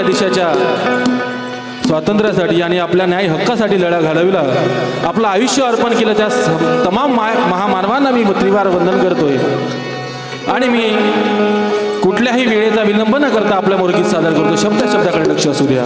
या देशाच्या स्वातंत्र्यासाठी आणि आपल्या न्याय हक्कासाठी लढा घालविला, आपलं आयुष्य अर्पण केलं, त्या तमाम महामानवांना मी त्रिवार वंदन करतोय. आणि मी कुठल्याही वेळेचा विलंब न करता आपल्या मोरगीत सादर करतो. शब्दाकडे लक्ष असू द्या.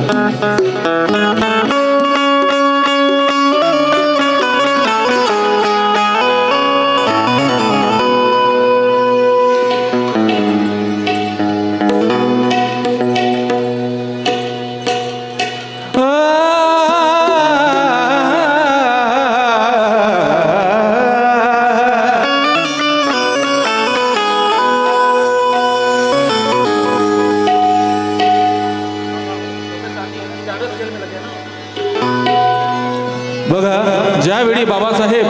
बघा, ज्यावेळी बाबासाहेब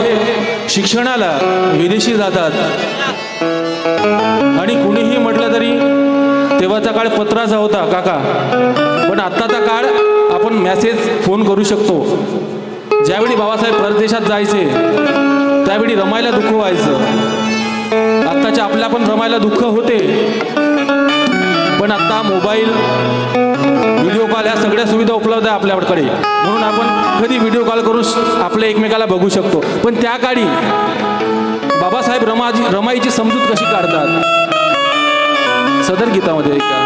शिक्षणाला विदेशी जातात आणि कुणीही म्हटलं तरी तेव्हाचा काळ पत्राचा होता काका, पण आत्ताचा काळ आपण मेसेज फोन करू शकतो. ज्यावेळी बाबासाहेब परदेशात जायचे त्यावेळी रमायला दुःख व्हायचं. आत्ताच्या आपल्या पण रमायला दुःख होते, पण आता मोबाईल, व्हिडिओ कॉल या सगळ्या सुविधा उपलब्ध आहे आपल्याकडे, म्हणून आपण कधी व्हिडिओ कॉल करून आपल्या एकमेकाला बघू शकतो. पण त्या काळी बाबासाहेब रमाईची समजूत कशी काढतात सदर गीतामध्ये ऐका.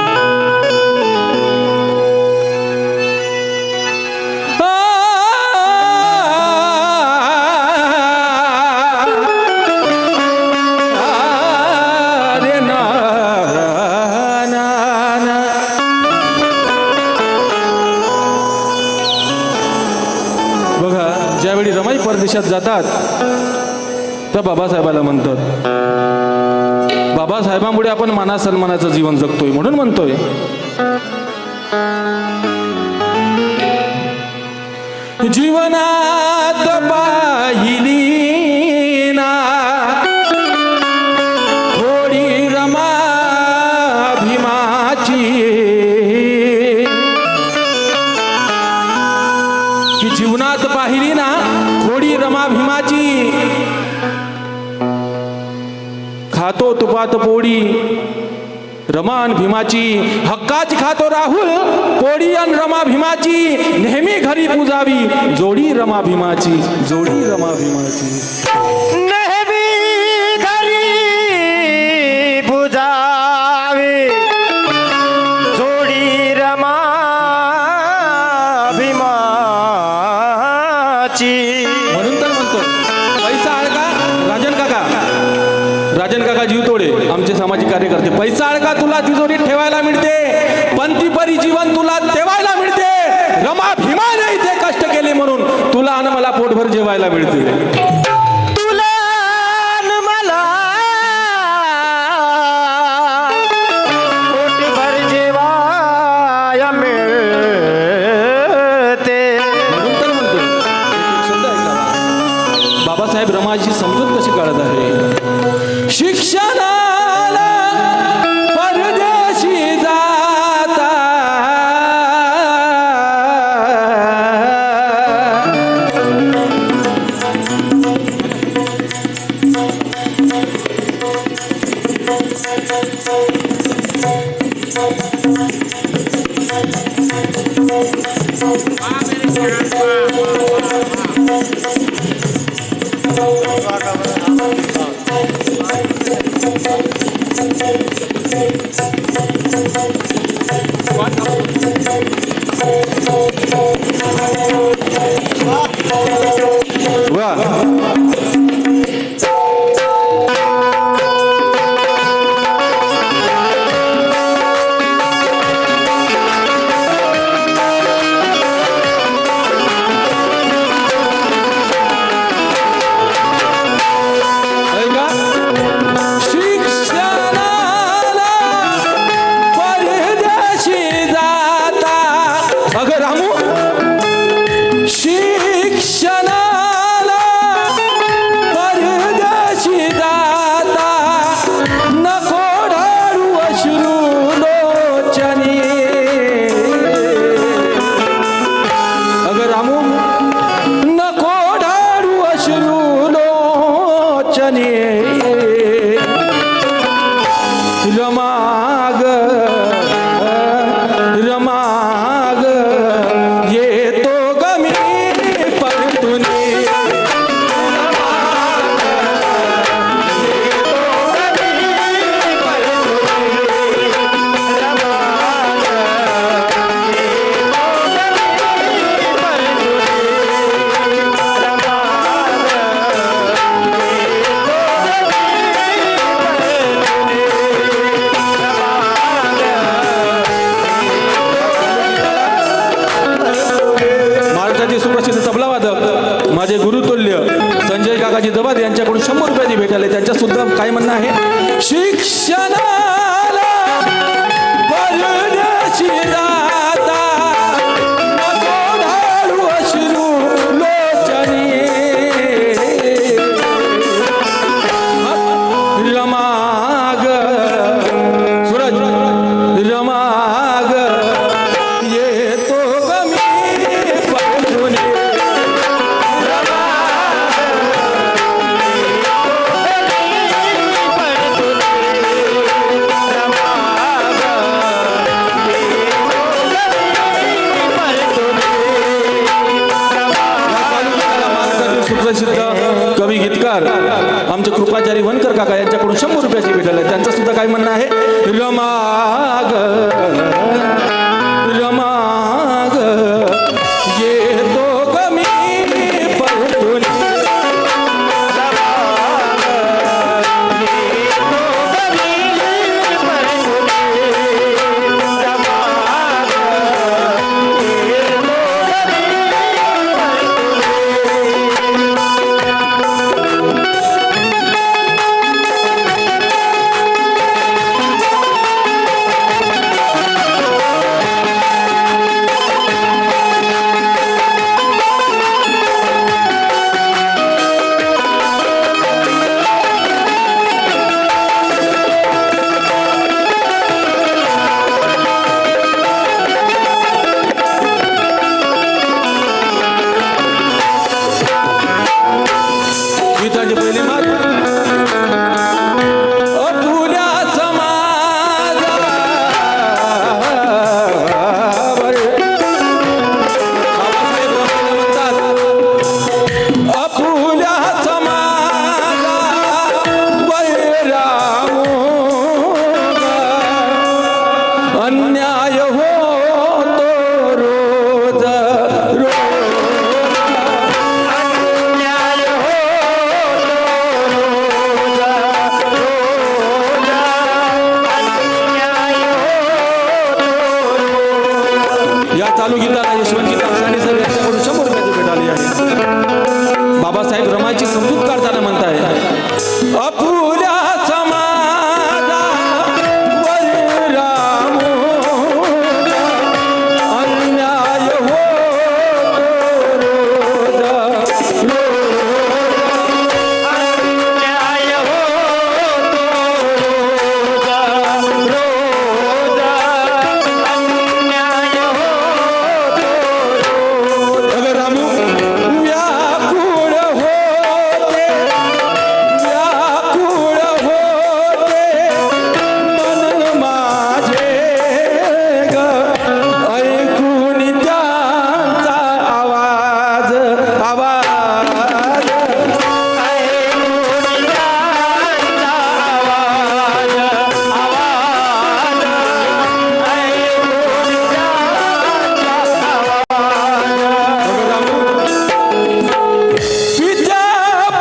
ज्यावेळी रमाई परदेशात जातात तर बाबासाहेबाला म्हणतात, बाबासाहेबांमुळे आपण माना सन्मानाचं जीवन जगतोय, म्हणून म्हणतोय जीवनात पाहिली ना थोडी रमा भीमाची, की जीवनात पाहिली ना थोडी रमा भीमाची, खातो तुपात पोळी रमान भीमाची, हक्काची खातो राहुल पोळी अन रमा भीमाची, नेहमी घरी पूजावी जोडी रमा भीमाची, जोडी रमा भीमाची, नेहमी घरी पूजावी जोडी रमा भीमाची. म्हणून तर म्हणतो पैसा अडका राजन काका जीव तोडे आमचे सामाजिक कार्यकर्ते, पैसा अडका तुला तिजोरीत ठेवायला मिळते, पंथी परी जीवन तुला ठेवायला मिळते, रमा भीमाने इथे कष्ट केले म्हणून तुला आणि मला पोटभर जेवायला मिळते. तुला न मला पोटभर जेवाया मिळते. म्हणून तर म्हणतो एक शब्द ऐका, बाबासाहेब रमाची समजूत कशी काढत आहे. शिक्षणाला परदेशी जाता रमा रमाजी जबाद यांच्याकडून 100 रुपयाची भेट आली. त्यांच्या सुद्धा काय म्हणणं आहे, शिक्षणाला परदेशी जाता नको धाडू अश्रू लोचनी. रमाग सूरज रमाग येतो कमी पडून. सुप्रसिद्ध कवी गीतकार आमचे कृपाचारी वनकर काका यांच्याकडून 100 रुपयाची भेट आली. त्यांचं सुद्धा काय म्हणणं आहे, रमाग रमाग येतो कमी पडून. गीताची पहिली मात, अपुऱ्या समाजावर बाबासाहेब रमाला म्हणतात, अपुऱ्या समाजावर रामोगा अन्याय होतो रोज रोज. या चालू गीताला यशवंतजी तांसाणे सर यांच्याकडून 100 रुपयाची भेट आली आहे. बाबासाहेब रमाची समजूत काढताना म्हणताय, अपुऱ्या समाजावर रामोगा अन्याय होतो रोज रोज. अन्याय होतो रोज रोज. अगं रामू व्याकुळ होते मन माझे ग ऐकून त्यांचा आवाज आवाज. ऐकून त्यांचा आवाज आवाज. ऐकून त्यांचा विद्या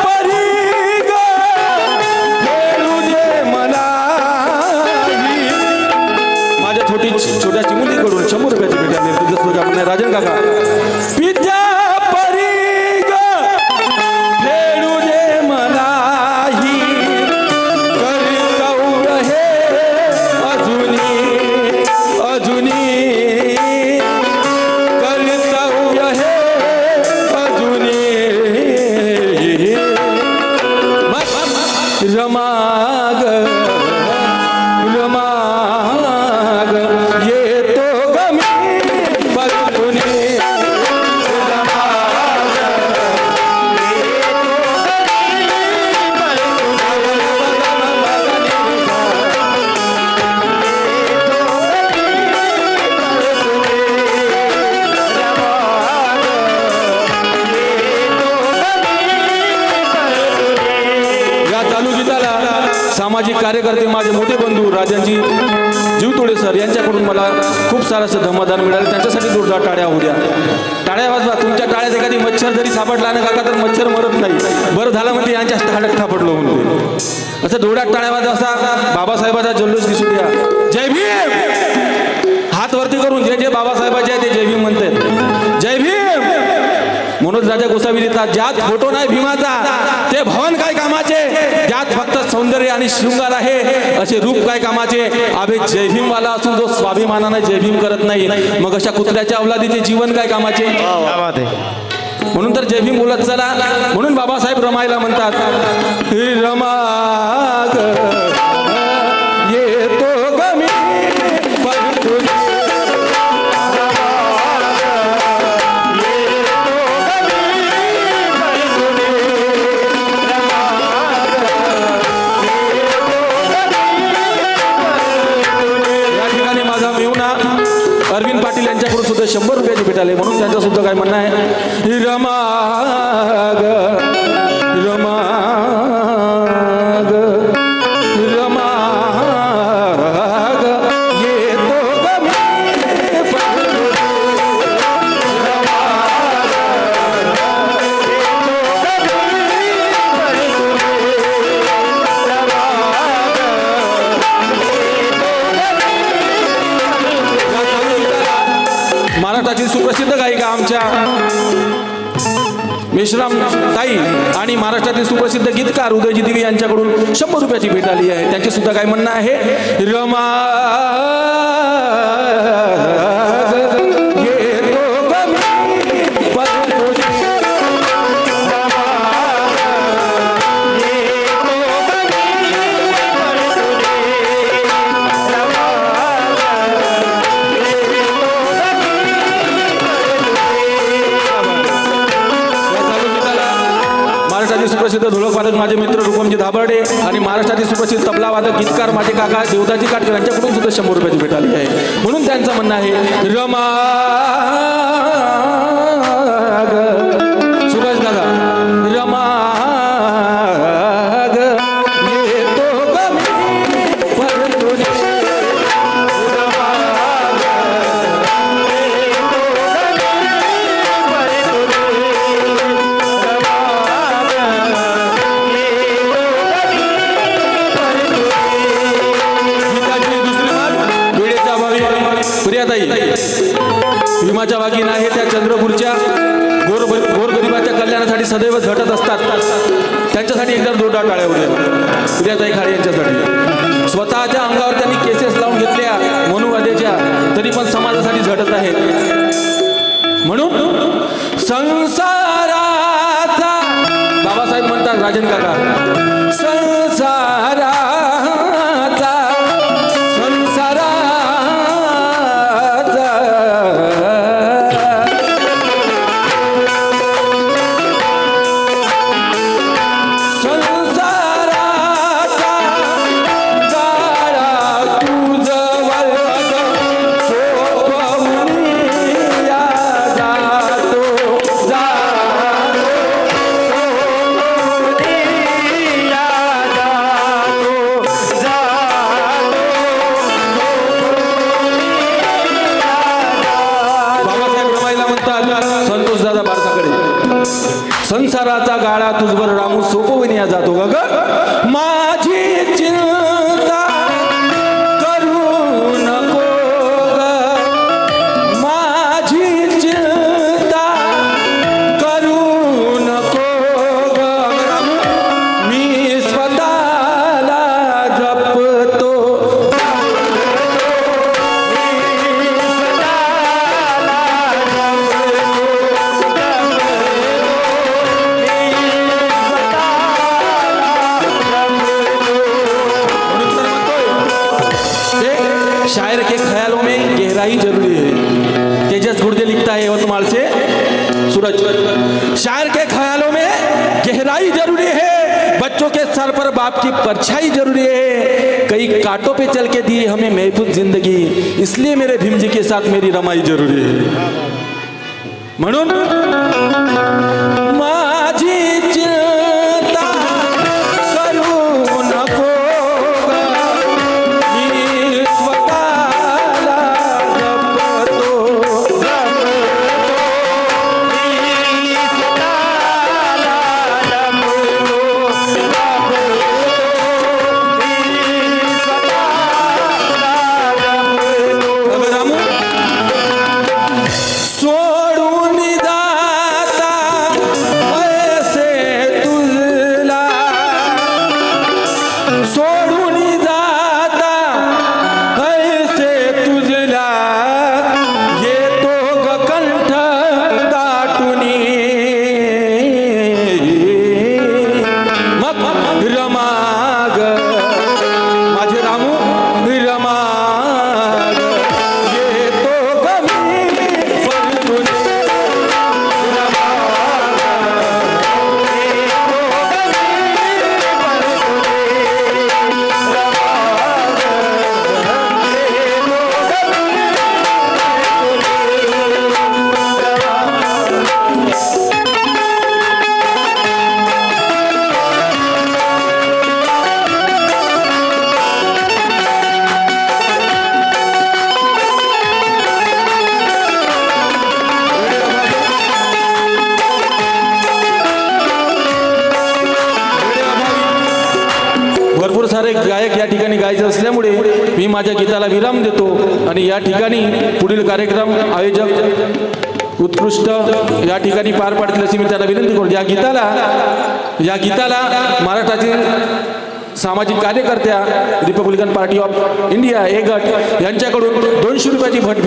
परी ग खेळू दे मला. माझ्या छोट्या चिमुलीकडून 100 रुपयाची भेट आली. तुझं सुद्धा म्हणणं आहे, राजन काका, विद्या परी ग खेळू दे मलाही करतव्य हे अजूनी अजूनी कर्तव्य हे अजूनी. रमाग रमाग येतो गमी पडून. या चालू गीताला सामाजिक कार्यकर्ते माझे मोठे बंधू राजांजी जीवतोडे सर यांच्याकडून मला खूप सारं असं धम्मदान मिळालं. त्यांच्यासाठी जोरदार टाळ्या होऊ द्या. टाळ्या वाजवा. तुमच्या टाळ्यात एखादी मच्छर जरी सापडला ना काका तर मच्छर मरत नाही. बरं झालं म्हणते यांच्या टाळ्यात सापडलो म्हणते. असं जोरदार टाळ्या वाजवा. असा बाबासाहेबाचा जल्लोष दिसू द्या. जय भीम. हात वरती करून जे जे बाबासाहेबाचे आहे ते जय भीम म्हणतात. जय भीम. मनोज राजा गोसावी लिहितात, ज्यात फोटो नाही भीमाचा ते भवन काय कामाचे, ज्यात फक्त सौंदर्य आणि शृंगार आहे असे रूप काय कामाचे. अबे जय भीम वाला असून जो स्वाभिमानाने जय भीम करत नाही, मग अशा कुत्र्याच्या अवलादीचे जीवन काय कामाचे. म्हणून तर जय भीम बोलत चला. म्हणून बाबासाहेब रमायला म्हणतात, रमा येतो गमी अरविंद पाटील यांच्याकडून सुद्धा 100 रुपयाची भेट आले. म्हणून त्यांचं सुद्धा काय म्हणणं आहे, रमाग रमाग रमाग येतो गमी महाराष्ट्राची सुप्रसिद्ध गायिका आमच्या मेश्राम ताई आणि महाराष्ट्रातील सुप्रसिद्ध गीतकार उदयजी दिवे यांच्याकडून 100 रुपयाची भेट आली आहे. त्यांचे सुद्धा काय म्हणणं आहे, रमा सुप्रसिद्ध ढोलक वादक माझे मित्र रूपमजी धाबर्डे आणि महाराष्ट्रातील सुप्रसिद्ध तबला वादक गीतकार माझे काका देवदाजी काटकर यांच्याकडून सुद्धा 100 रुपयाची भेट आली आहे. म्हणून त्यांचं म्हणणं आहे, रमा सुभाष दादा रमा भीमाच्या वागीना आहे त्या चंद्रपूरच्या गोरगरिबाच्या कल्याणासाठी सदैव झटत असतात. त्यांच्यासाठी एकदा जोरदार टाळ्या होत्या प्रियाताई खाडे यांच्यासाठी. स्वतःच्या अंगावर त्यांनी केसेस लावून घेतल्या मनुवाद्याच्या, तरी पण समाजासाठी झटत आहेत. म्हणून संसाराचा बाबासाहेब म्हणतात, राजन काका संसाराचा संसाराचा गाळा तुझवर रामू सोपविण्या जातो ग माझी चिंता करू नको ग माझी चिंता करू नको ग मी स्वतःला जपतो शायर के ख्यालों में गहराई जरूरी है. तेजस गुर्जे लिखता है यवतमाल से सूरज. शायर के ख्यालों में गहराई जरूरी है, बच्चों के सर पर बाप की परछाई जरूरी है, कई कांटों पे चल के दी हमें महफूज जिंदगी, इसलिए मेरे भीम जी के साथ मेरी रमाई जरूरी है. म्हणून माझी चिंता करू नको सोडून जाता असणारे गायक या ठिकाणी गायचे असल्यामुळे मी माझ्या गीताला विराम देतो आणि या ठिकाणी पुढील कार्यक्रम आयोजक उत्कृष्ट या ठिकाणी पार पाडतील अशी मी त्याला विनंती करतो. या गीताला महाराष्ट्रातील सामाजिक कार्यकर्त्या रिपब्लिकन पार्टी ऑफ इंडिया ए गट यांच्याकडून 200 रुपयाची भेट